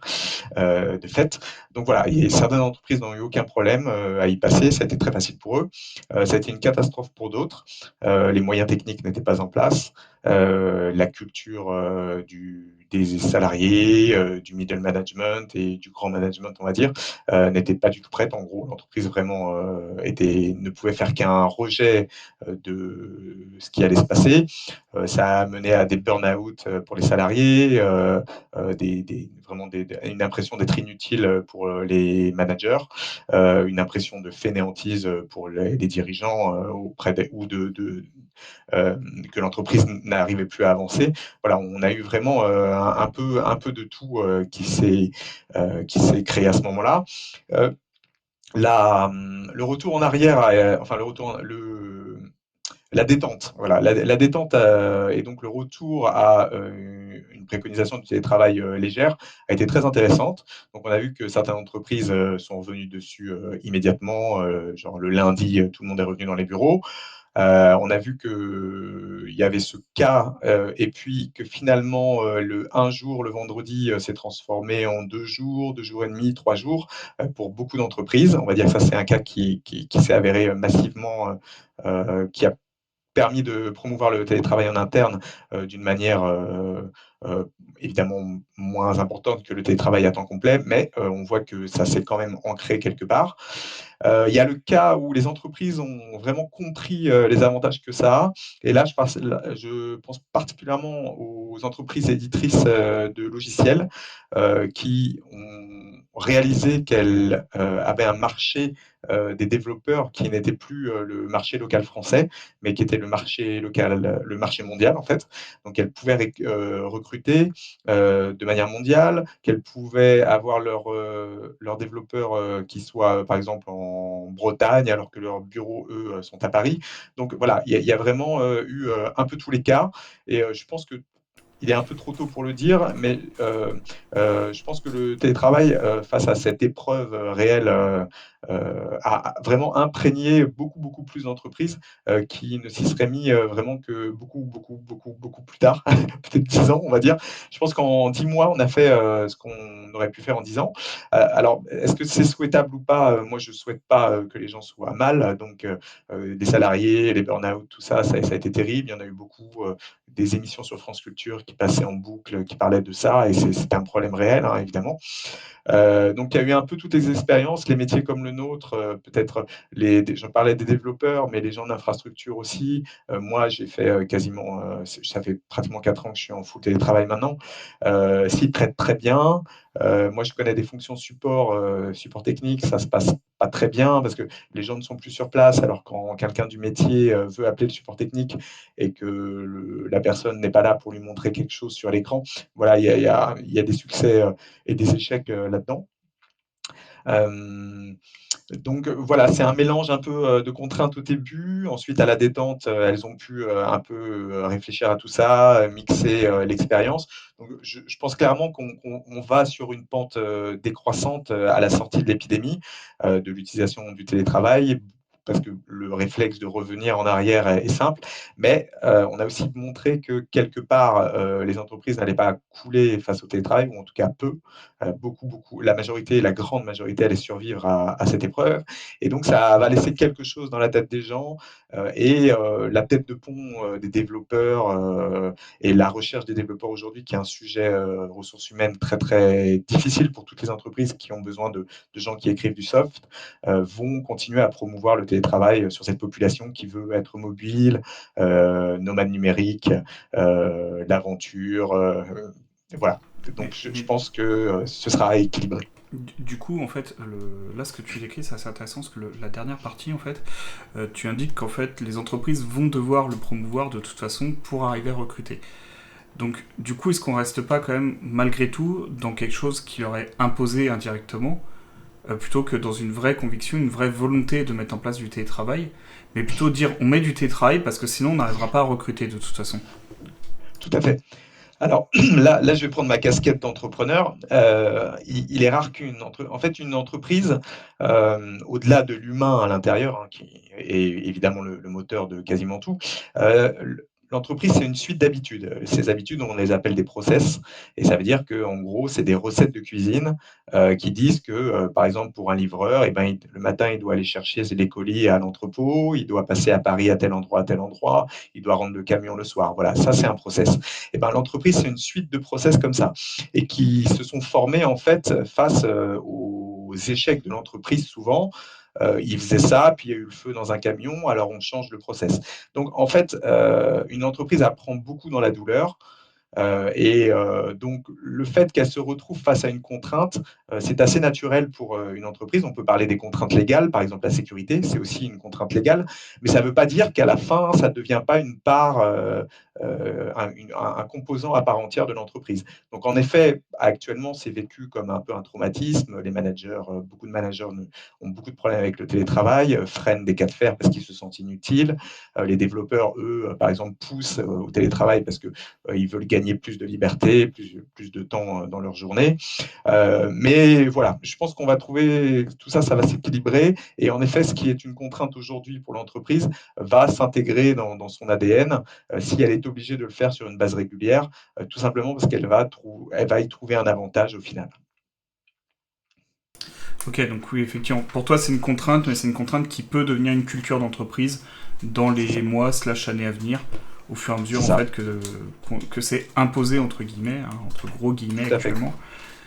de fait. Donc voilà, et certaines entreprises n'ont eu aucun problème à y passer, ça a été très facile pour eux. Ça a été une catastrophe pour d'autres. Les moyens techniques n'étaient pas en place. La culture des salariés, du middle management et du grand management, on va dire, n'était pas du tout prête. En gros, l'entreprise vraiment ne pouvait faire qu'un rejet de ce qui allait se passer. Ça a mené à des burn-out pour les salariés, une impression d'être inutile pour les managers, une impression de fainéantise pour les dirigeants auprès euh, que l'entreprise n'arrivait plus à avancer. Voilà, on a eu vraiment un peu de tout qui s'est créé à ce moment-là. Le retour en arrière, enfin La détente, voilà, la détente et donc le retour à une préconisation du télétravail légère a été très intéressante. Donc on a vu que certaines entreprises sont revenues dessus immédiatement, genre le lundi, tout le monde est revenu dans les bureaux. On a vu qu'il y avait ce cas et puis que finalement le un jour, le vendredi, s'est transformé en 2 jours, 2 jours et demi, 3 jours pour beaucoup d'entreprises. On va dire que ça c'est un cas qui s'est avéré massivement, qui a permis de promouvoir le télétravail en interne d'une manière évidemment moins importante que le télétravail à temps complet, mais on voit que ça s'est quand même ancré quelque part. Il y a le cas où les entreprises ont vraiment compris les avantages que ça a. Et là, je pense particulièrement aux entreprises éditrices de logiciels qui ont réalisé qu'elles avaient un marché des développeurs qui n'était plus le marché local français, mais qui était le marché local, le marché mondial en fait. Donc elles pouvaient recruter de manière mondiale, qu'elles pouvaient avoir leurs développeurs qui soient par exemple en Bretagne alors que leurs bureaux, eux, sont à Paris. Donc voilà, il y a vraiment eu un peu tous les cas et je pense que il est un peu trop tôt pour le dire, mais je pense que le télétravail, face à cette épreuve réelle, a vraiment imprégné beaucoup, beaucoup plus d'entreprises qui ne s'y seraient mis vraiment que beaucoup, beaucoup, beaucoup, beaucoup plus tard, peut-être 10 ans, on va dire. Je pense qu'en 10 mois, on a fait ce qu'on aurait pu faire en 10 ans. Alors, est-ce que c'est souhaitable ou pas? Moi, je ne souhaite pas que les gens soient mal. Donc, les salariés, les burn-out, tout ça, ça a été terrible. Il y en a eu beaucoup. Des émissions sur France Culture qui passaient en boucle, qui parlaient de ça, et c'était un problème réel, hein, évidemment. Donc il y a eu un peu toutes les expériences, les métiers comme le nôtre, peut-être je parlais des développeurs, mais les gens d'infrastructure aussi. Moi, j'ai fait quasiment, ça fait pratiquement 4 ans que je suis en full télétravail maintenant. S'ils traitent très bien. Moi, je connais des fonctions support, support technique, ça se passe pas très bien parce que les gens ne sont plus sur place. Alors quand quelqu'un du métier veut appeler le support technique et que la personne n'est pas là pour lui montrer quelque chose sur l'écran, voilà, il y a des succès et des échecs là-dedans. Euh, donc voilà, c'est un mélange un peu de contraintes au début. Ensuite, à la détente, elles ont pu un peu réfléchir à tout ça, mixer l'expérience. Donc je pense clairement qu'on va sur une pente décroissante à la sortie de l'épidémie, de l'utilisation du télétravail, parce que le réflexe de revenir en arrière est simple, mais on a aussi montré que quelque part, les entreprises n'allaient pas couler face au télétravail, ou en tout cas peu, beaucoup, beaucoup, la majorité, la grande majorité allait survivre à cette épreuve. Et donc, ça va laisser quelque chose dans la tête des gens et la tête de pont des développeurs et la recherche des développeurs aujourd'hui, qui est un sujet ressources humaines très, très difficile pour toutes les entreprises qui ont besoin de gens qui écrivent du soft, vont continuer à promouvoir le télétravail sur cette population qui veut être mobile, nomade numérique, l'aventure. Voilà. Donc, je Mais pense que ce sera équilibré. du coup, en fait, là, ce que tu décris, c'est assez intéressant parce que la dernière partie, en fait, tu indiques qu'en fait, les entreprises vont devoir le promouvoir de toute façon pour arriver à recruter. Donc, du coup, est-ce qu'on reste pas quand même, malgré tout, dans quelque chose qui leur est imposé indirectement, plutôt que dans une vraie conviction, une vraie volonté de mettre en place du télétravail, mais plutôt dire on met du télétravail parce que sinon on n'arrivera pas à recruter de toute façon. Tout à fait. Alors là, je vais prendre ma casquette d'entrepreneur. Il est rare en fait, une entreprise, au-delà de l'humain à l'intérieur, hein, qui est évidemment le moteur de quasiment tout, l'entreprise, c'est une suite d'habitudes. Ces habitudes, on les appelle des process, et ça veut dire que, en gros, c'est des recettes de cuisine qui disent que, par exemple, pour un livreur, eh ben, le matin, il doit aller chercher les colis à l'entrepôt, il doit passer à Paris à tel endroit, il doit rendre le camion le soir. Voilà, ça, c'est un process. Eh ben, l'entreprise, c'est une suite de process comme ça et qui se sont formés en fait face aux échecs de l'entreprise souvent. Ils faisaient ça, puis il y a eu le feu dans un camion, alors on change le process. Donc en fait, une entreprise apprend beaucoup dans la douleur. Donc, le fait qu'elle se retrouve face à une contrainte, c'est assez naturel pour une entreprise. On peut parler des contraintes légales, par exemple la sécurité, c'est aussi une contrainte légale, mais ça ne veut pas dire qu'à la fin, ça ne devient pas une part, un composant à part entière de l'entreprise. Donc, en effet, actuellement, c'est vécu comme un peu un traumatisme. Les managers, beaucoup de managers ont beaucoup de problèmes avec le télétravail, freinent des cas de fer parce qu'ils se sentent inutiles. Les développeurs, eux, par exemple, poussent au télétravail parce que ils veulent gagner plus de liberté, plus de temps dans leur journée. Mais voilà, je pense qu'on va trouver tout ça, ça va s'équilibrer. Et en effet, ce qui est une contrainte aujourd'hui pour l'entreprise va s'intégrer dans son ADN si elle est obligée de le faire sur une base régulière, tout simplement parce elle va y trouver un avantage au final. Ok, donc oui, effectivement. Pour toi, c'est une contrainte, mais c'est une contrainte qui peut devenir une culture d'entreprise dans C'est ça. les mois/années à venir, au fur et à mesure C'est en ça, fait que c'est imposé entre guillemets, hein, entre gros guillemets tout à fait. actuellement.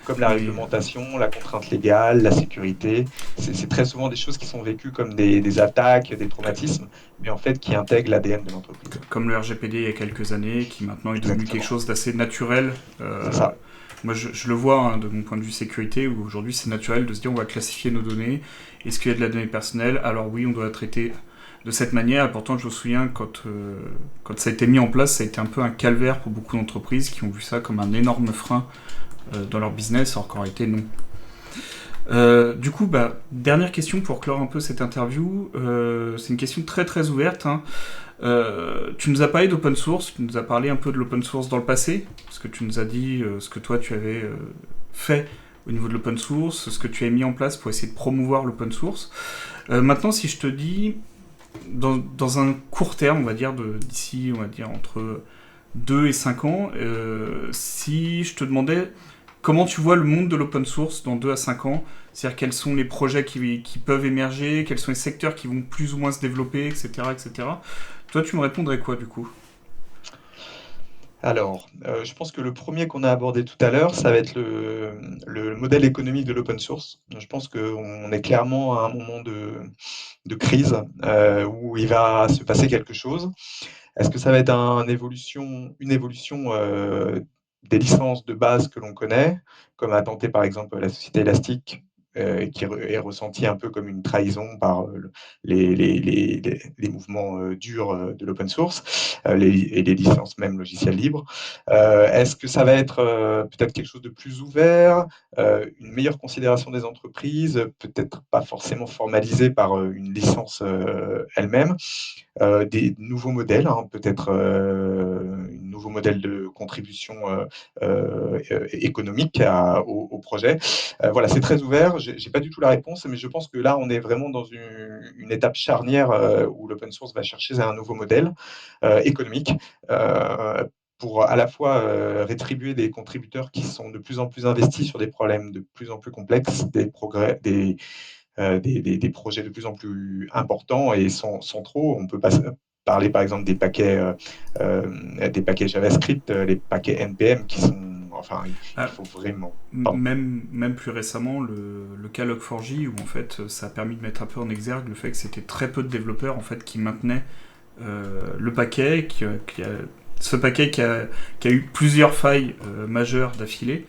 Comme la Mais réglementation, la contrainte légale, la sécurité, c'est très souvent des choses qui sont vécues comme des attaques, des traumatismes, mais en fait qui intègrent l'ADN de l'entreprise. comme le RGPD il y a quelques années, qui maintenant est devenu quelque Exactement, chose d'assez naturel. c'est ça. Moi, je le vois hein, de mon point de vue sécurité, où aujourd'hui c'est naturel de se dire on va classifier nos données. Est-ce qu'il y a de la donnée personnelle? Alors oui, on doit la traiter de cette manière. Et pourtant, je me souviens quand ça a été mis en place, ça a été un peu un calvaire pour beaucoup d'entreprises qui ont vu ça comme un énorme frein dans leur business, alors qu'en réalité non. Du coup, dernière question pour clore un peu cette interview. C'est une question très très ouverte. Hein. Tu nous as parlé d'open source, tu nous as parlé un peu de l'open source dans le passé, parce que tu nous as dit ce que toi tu avais fait au niveau de l'open source, ce que tu as mis en place pour essayer de promouvoir l'open source. Maintenant, si je te dis, dans un court terme, on va dire d'ici, on va dire entre 2 et 5 ans, si je te demandais comment tu vois le monde de l'open source dans 2 à 5 ans, c'est-à-dire quels sont les projets qui peuvent émerger, quels sont les secteurs qui vont plus ou moins se développer, etc., etc. Toi, tu me répondrais quoi du coup? Alors, je pense que le premier qu'on a abordé tout à l'heure, ça va être le modèle économique de l'open source. Je pense qu'on est clairement à un moment de crise où il va se passer quelque chose. Est-ce que ça va être une évolution des licences de base que l'on connaît, comme a tenté par exemple la société Elastic, qui est ressentie un peu comme une trahison par les mouvements durs de l'open source et les licences même logicielles libres. Est-ce que ça va être peut-être quelque chose de plus ouvert, une meilleure considération des entreprises, peut-être pas forcément formalisée par une licence elle-même? Des nouveaux modèles, hein, peut-être un nouveau modèle de contribution économique au projet. Voilà, c'est très ouvert. J'ai pas du tout la réponse, mais je pense que là, on est vraiment dans une étape charnière où l'open source va chercher un nouveau modèle économique. Pour à la fois rétribuer des contributeurs qui sont de plus en plus investis sur des problèmes de plus en plus complexes, des projets de plus en plus importants et centraux. On peut parler par exemple des paquets JavaScript, les paquets NPM qui sont, enfin, il Ah, faut vraiment. Pardon. même plus récemment, le cas Log4j, où en fait ça a permis de mettre un peu en exergue le fait que c'était très peu de développeurs en fait qui maintenaient le paquet, ce paquet qui a eu plusieurs failles majeures d'affilée.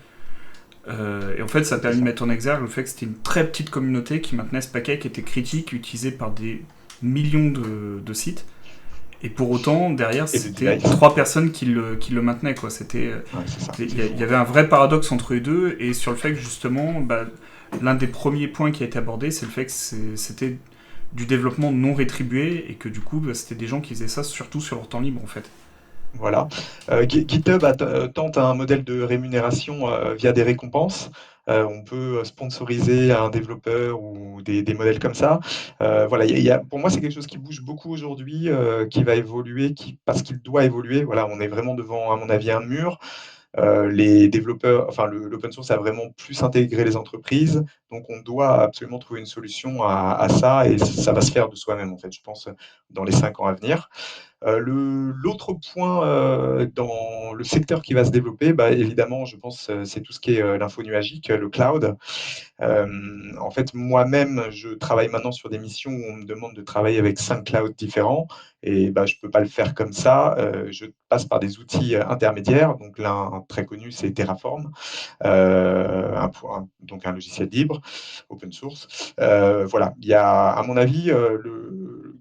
Et en fait, ça a C'est permis de ça. mettre en exergue le fait que c'était une très petite communauté qui maintenait ce paquet qui était critique, utilisé par des millions de sites. Et pour autant, derrière, Et de c'était device. trois personnes qui le maintenaient. Quoi. Ouais, c'est ça. C'est Il fou, y hein. avait un vrai paradoxe entre les deux, et sur le fait que justement, l'un des premiers points qui a été abordé, c'est le fait que c'était du développement non rétribué, et que du coup, c'était des gens qui faisaient ça surtout sur leur temps libre, en fait. Voilà. GitHub tente un modèle de rémunération via des récompenses. On peut sponsoriser un développeur ou des modèles comme ça. Voilà, pour moi, c'est quelque chose qui bouge beaucoup aujourd'hui, qui va évoluer, parce qu'il doit évoluer. Voilà, on est vraiment devant, à mon avis, un mur. Les développeurs, enfin, l'open source a vraiment plus intégré les entreprises, donc on doit absolument trouver une solution à ça, et ça va se faire de soi-même, en fait, je pense, dans les 5 ans à venir. L'autre point dans le secteur qui va se développer, évidemment, je pense, c'est tout ce qui est l'info nuagique, le cloud. En fait, moi-même, je travaille maintenant sur des missions où on me demande de travailler avec 5 clouds différents et je ne peux pas le faire comme ça. Je passe par des outils intermédiaires. Donc l'un très connu, c'est Terraform, donc un logiciel libre, open source. Voilà, il y a, à mon avis,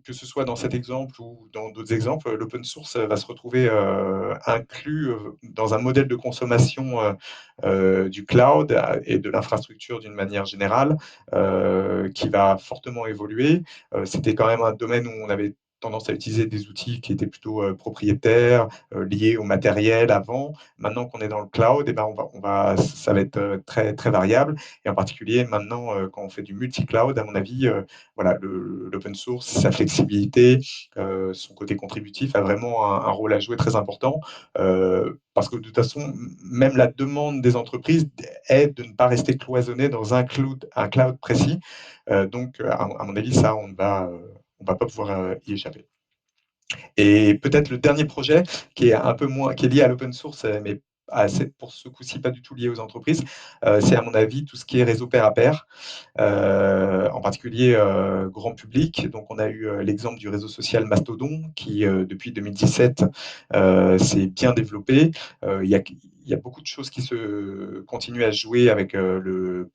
que ce soit dans cet exemple ou dans d'autres exemples, l'open source va se retrouver inclus dans un modèle de consommation du cloud et de l'infrastructure d'une manière générale, qui va fortement évoluer. C'était quand même un domaine où on avait tendance à utiliser des outils qui étaient plutôt propriétaires, liés au matériel avant. Maintenant qu'on est dans le cloud, eh ben ça va être très, très variable. Et en particulier, maintenant, quand on fait du multi-cloud, à mon avis, voilà, l'open source, sa flexibilité, son côté contributif a vraiment un rôle à jouer très important. Parce que de toute façon, même la demande des entreprises est de ne pas rester cloisonné dans un cloud précis. Donc, à mon avis, ça, on va pas pouvoir y échapper. Et peut-être le dernier projet qui est un peu moins, qui est lié à l'open source, mais pour ce coup-ci pas du tout lié aux entreprises, c'est à mon avis tout ce qui est réseau pair à pair, en particulier grand public. Donc on a eu l'exemple du réseau social Mastodon qui depuis 2017 s'est bien développé. Il y a beaucoup de choses qui se continuent à jouer avec le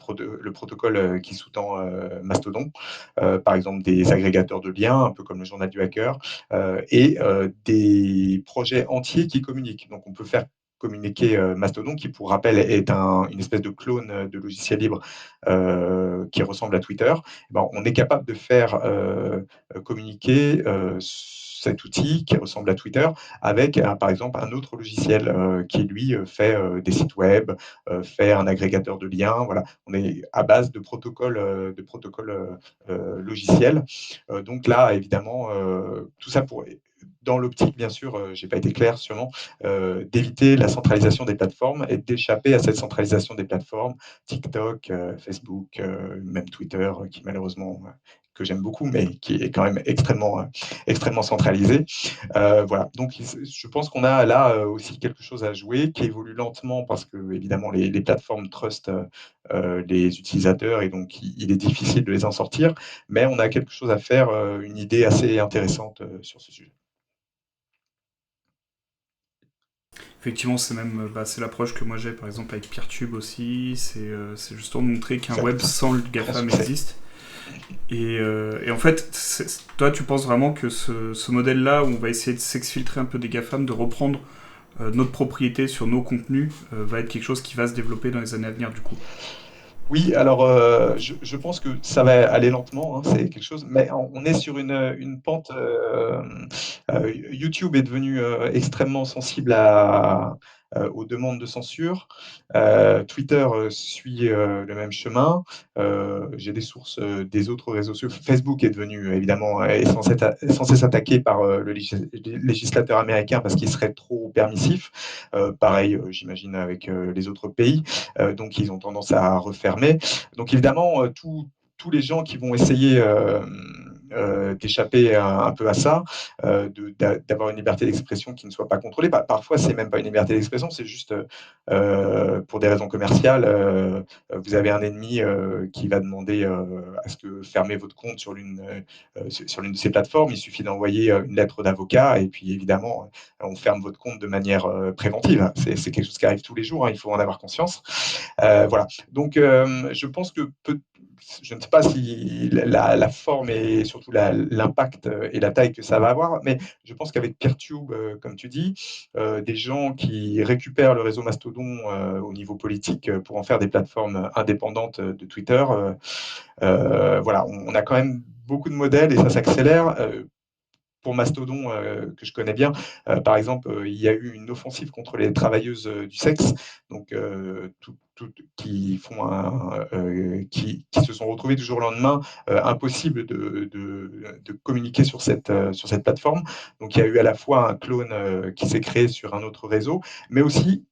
protocole qui sous-tend Mastodon. Par exemple des agrégateurs de liens, un peu comme le journal du hacker, et des projets entiers qui communiquent. Donc on peut faire communiquer Mastodon, qui pour rappel est une espèce de clone de logiciel libre qui ressemble à Twitter. Eh ben, on est capable de faire communiquer cet outil qui ressemble à Twitter avec par exemple un autre logiciel qui lui fait des sites web, fait un agrégateur de liens. Voilà, on est à base de protocoles logiciels. Donc là, évidemment, tout ça pour dans l'optique, bien sûr, j'ai pas été clair sûrement, d'éviter la centralisation des plateformes et d'échapper à cette centralisation des plateformes, TikTok, Facebook, même Twitter, qui malheureusement, que j'aime beaucoup, mais qui est quand même extrêmement centralisé. Voilà, donc je pense qu'on a là aussi quelque chose à jouer qui évolue lentement parce que évidemment les plateformes trustent les utilisateurs et donc il est difficile de les en sortir, mais on a quelque chose à faire, une idée assez intéressante sur ce sujet. Effectivement, c'est même c'est l'approche que moi j'ai par exemple avec Peertube aussi. C'est justement de montrer qu'un web Exact. sans le Grand GAFAM succès. existe. Et en fait, toi, tu penses vraiment que ce modèle-là, où on va essayer de s'exfiltrer un peu des GAFAM, de reprendre notre propriété sur nos contenus, va être quelque chose qui va se développer dans les années à venir, du coup. Oui, alors je pense que ça va aller lentement, hein, c'est quelque chose, mais on est sur une pente. YouTube est devenu extrêmement sensible aux demandes de censure. Twitter suit le même chemin. J'ai des sources des autres réseaux sociaux. Facebook est devenu évidemment est censé s'attaquer par législateur américain parce qu'il serait trop permissif. Pareil, j'imagine avec les autres pays. Donc ils ont tendance à refermer. Donc évidemment, tous les gens qui vont essayer d'échapper un peu à ça, d'avoir une liberté d'expression qui ne soit pas contrôlée. Parfois, c'est même pas une liberté d'expression, c'est juste pour des raisons commerciales. Vous avez un ennemi qui va demander à ce que fermez votre compte sur l'une de ces plateformes. Il suffit d'envoyer une lettre d'avocat et puis évidemment, on ferme votre compte de manière préventive. C'est quelque chose qui arrive tous les jours, hein, il faut en avoir conscience. Voilà. Donc, je pense que je ne sais pas si la forme et surtout l'impact et la taille que ça va avoir, mais je pense qu'avec Peertube, comme tu dis, des gens qui récupèrent le réseau Mastodon au niveau politique pour en faire des plateformes indépendantes de Twitter, voilà, on a quand même beaucoup de modèles et ça s'accélère. Pour Mastodon, que je connais bien, par exemple, il y a eu une offensive contre les travailleuses du sexe, donc qui se sont retrouvées du jour au lendemain, impossible de communiquer sur cette plateforme. Donc il y a eu à la fois un clone qui s'est créé sur un autre réseau, mais aussi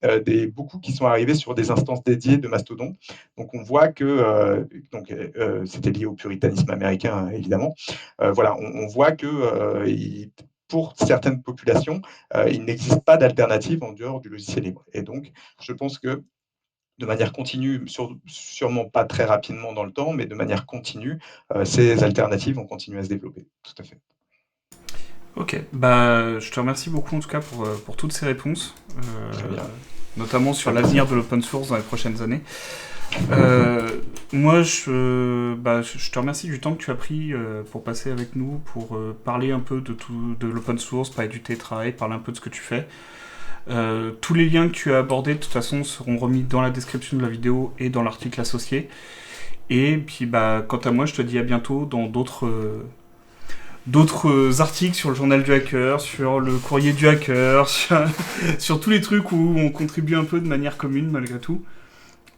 beaucoup qui sont arrivés sur des instances dédiées de Mastodon. Donc on voit que c'était lié au puritanisme américain, évidemment. Voilà, on voit que pour certaines populations, il n'existe pas d'alternative en dehors du logiciel libre. Et donc, je pense que de manière continue, sûrement pas très rapidement dans le temps, mais de manière continue, ces alternatives vont continuer à se développer. Tout à fait. Ok, bah je te remercie beaucoup en tout cas pour toutes ces réponses, Très bien. notamment C'est sur un plaisir. l'avenir de l'open source dans les prochaines années. Moi, je te remercie du temps que tu as pris pour passer avec nous, pour parler un peu de l'open source, parler du télétravail, parler un peu de ce que tu fais. Tous les liens que tu as abordés, de toute façon, seront remis dans la description de la vidéo et dans l'article associé. Et puis, quant à moi, je te dis à bientôt dans d'autres articles sur le journal du hacker, sur le courrier du hacker, sur tous les trucs où on contribue un peu de manière commune malgré tout.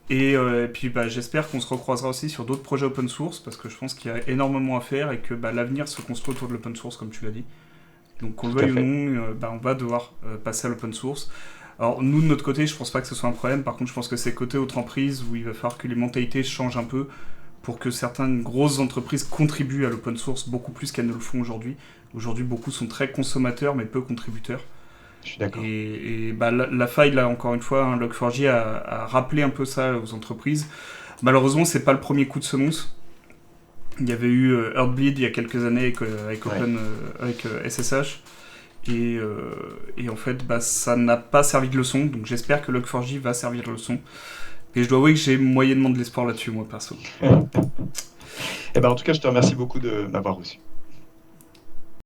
Et puis j'espère qu'on se recroisera aussi sur d'autres projets open source, parce que je pense qu'il y a énormément à faire et que l'avenir se construit autour de l'open source, comme tu l'as dit. Donc qu'on le Tout à veuille ou fait. non, on va devoir passer à l'open source. Alors nous, de notre côté, je pense pas que ce soit un problème. Par contre, je pense que c'est côté entreprise où il va falloir que les mentalités changent un peu pour que certaines grosses entreprises contribuent à l'open source beaucoup plus qu'elles ne le font aujourd'hui. Aujourd'hui, beaucoup sont très consommateurs mais peu contributeurs. Je suis d'accord. La faille, là, encore une fois, hein, Log4j a rappelé un peu ça aux entreprises. Malheureusement, c'est pas le premier coup de semonce. Il y avait eu Heartbleed il y a quelques années Ouais. avec SSH. Et en fait, ça n'a pas servi de leçon. Donc j'espère que Log4j va servir de leçon. Et je dois avouer que j'ai moyennement de l'espoir là-dessus, moi, perso. Eh ben, en tout cas, je te remercie beaucoup de m'avoir reçu.